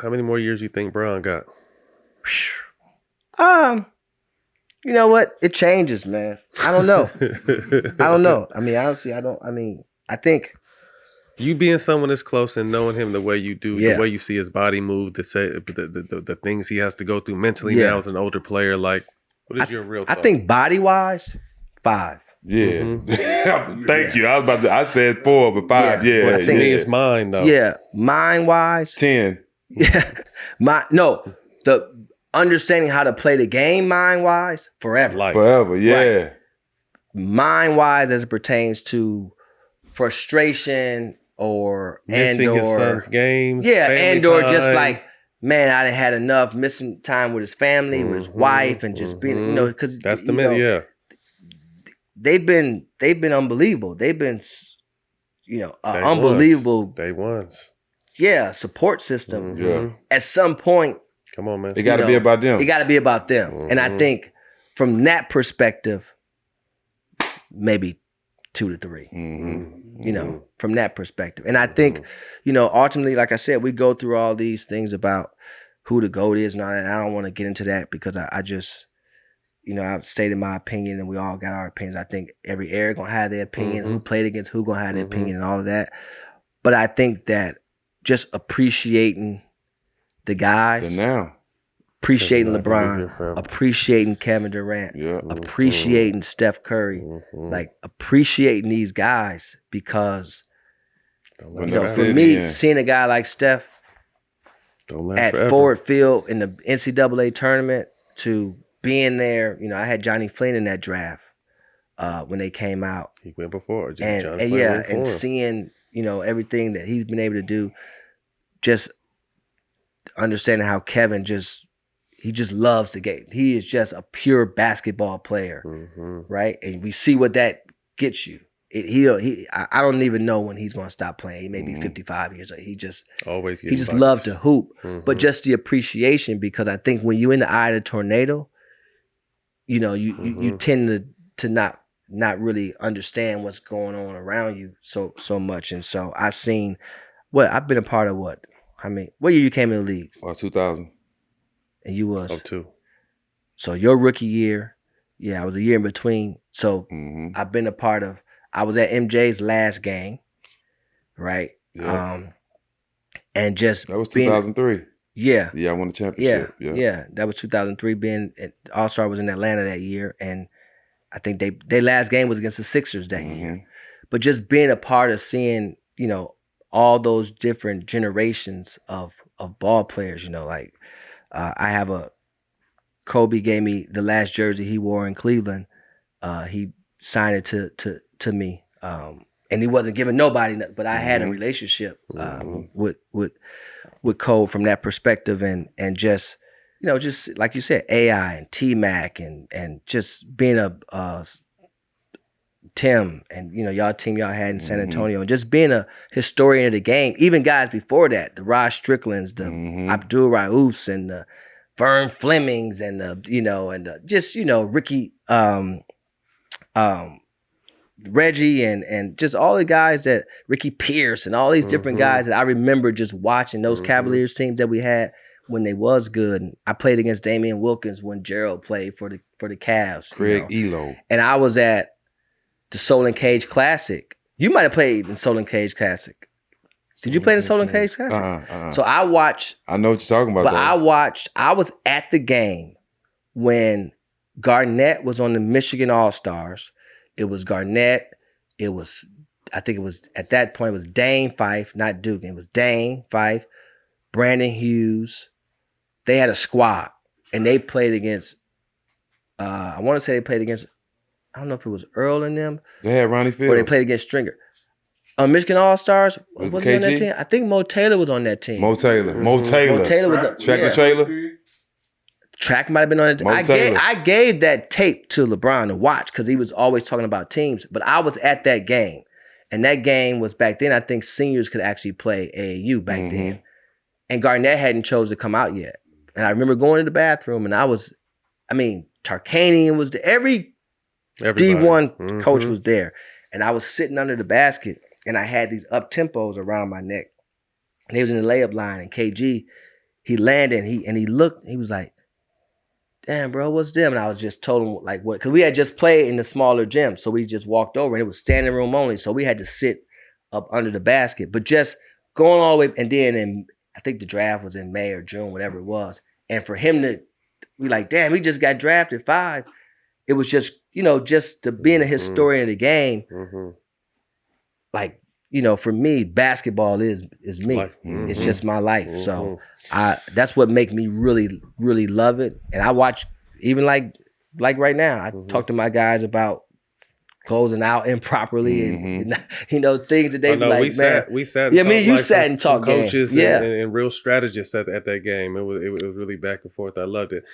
How many more years you think Bron got? You know what? It changes, man. I don't know. I don't know. I mean, honestly, I think you being someone that's close and knowing him the way you do, Yeah. the way you see his body move, the things he has to go through mentally Yeah. now as an older player, like, what is your real thought? I think body-wise, 5. Yeah. Thank you. I said 4, but 5. Yeah. Well, to me, it's mine, though. Yeah. Mind-wise. 10. Yeah. The understanding how to play the game mind-wise, forever. Forever, yeah. Right. Mind-wise as it pertains to frustration or missing his son's games. Yeah, and or just like, man, I done had enough, missing time with his family, with his wife, and just being, because that's the myth, yeah. They've been unbelievable. They've been, unbelievable. Day ones. Yeah, support system. Yeah. At some point, come on, man. It got to be about them. It got to be about them. And I think from that perspective, maybe 2 to 3. From that perspective. And I think, ultimately, like I said, we go through all these things about who the GOAT is and all that. And I don't want to get into that because I just, I've stated my opinion and we all got our opinions. I think every era going to have their opinion, who played against who going to have their opinion and all of that. But I think that just appreciating the guys, appreciating LeBron, appreciating Kevin Durant, appreciating Steph Curry, like appreciating these guys because, for me, seeing a guy like Steph at Ford Field in the NCAA tournament to being there, I had Johnny Flynn in that draft when they came out. He went before. And seeing, everything that he's been able to do, just understanding how Kevin he just loves the game. He is just a pure basketball player, right? And we see what that gets you. I don't even know when he's going to stop playing. He may be 55 years old. He just loves to hoop. But just the appreciation, because I think when you're in the eye of the tornado, you tend to not really understand what's going on around you so much. And so I've seen I've been a part of what? I mean, what year you came in the leagues? 2000. And you was? 02. So your rookie year, I was a year in between. So I've been a part of, I was at MJ's last game, right? Yeah. And just that was 2003. Yeah. Yeah, I won the championship. Yeah. That was 2003. Being All-Star was in Atlanta that year. And I think their last game was against the Sixers that year. But just being a part of seeing, all those different generations of ball players, I have Kobe gave me the last jersey he wore in Cleveland. He signed it to me. And he wasn't giving nobody, but I had a relationship with Kobe from that perspective, and just just like you said, AI and T-Mac and just being a Tim and y'all team y'all had in San Antonio, and just being a historian of the game. Even guys before that, the Rod Stricklands, the Abdul Raufs, and the Vern Flemings, and the Ricky Reggie and just all the guys that Ricky Pierce and all these different guys that I remember just watching those Cavaliers teams that we had when they was good. And I played against Damian Wilkins when Gerald played for the Cavs. Craig Elo. And I was at the Soul and Cage Classic. You might have played in Soul and Cage Classic. Did you play in the Soul and Cage Classic? So I watched. I know what you're talking about. But I was at the game when Garnett was on the Michigan All-Stars. It was Garnett. I think it was, at that point, it was Dane Fife, not Duke. It was Dane Fife, Brandon Hughes. They had a squad, and they played against, I want to say they played against, I don't know if it was Earl and them. They had Ronnie Fields. Or they played against Stringer. Michigan All-Stars, was he on that team? I think Mo Taylor was on that team. Mo Taylor was Tractor Trailer. Track might have been on it. I gave that tape to LeBron to watch because he was always talking about teams. But I was at that game. And that game was back then, I think seniors could actually play AAU back then. And Garnett hadn't chose to come out yet. And I remember going to the bathroom and Tarkanian was there. Everybody. D1 coach was there. And I was sitting under the basket and I had these up-tempos around my neck. And he was in the layup line, and KG, he landed and he looked, he was like, damn, bro, what's them? And I was just told him like what, because we had just played in the smaller gym. So we just walked over and it was standing room only. So we had to sit up under the basket. But just going all the way, and then I think the draft was in May or June, whatever it was. And for him to be like, damn, he just got drafted 5. It was just, just to being a historian of the game, like, for me, basketball is me. It's just my life. So that's what make me really, really love it. And I watch, even like right now, I talk to my guys about closing out improperly and things that they like. We sat. Yeah, me and you sat and talked coaches game. and real strategists at that game. It was really back and forth. I loved it.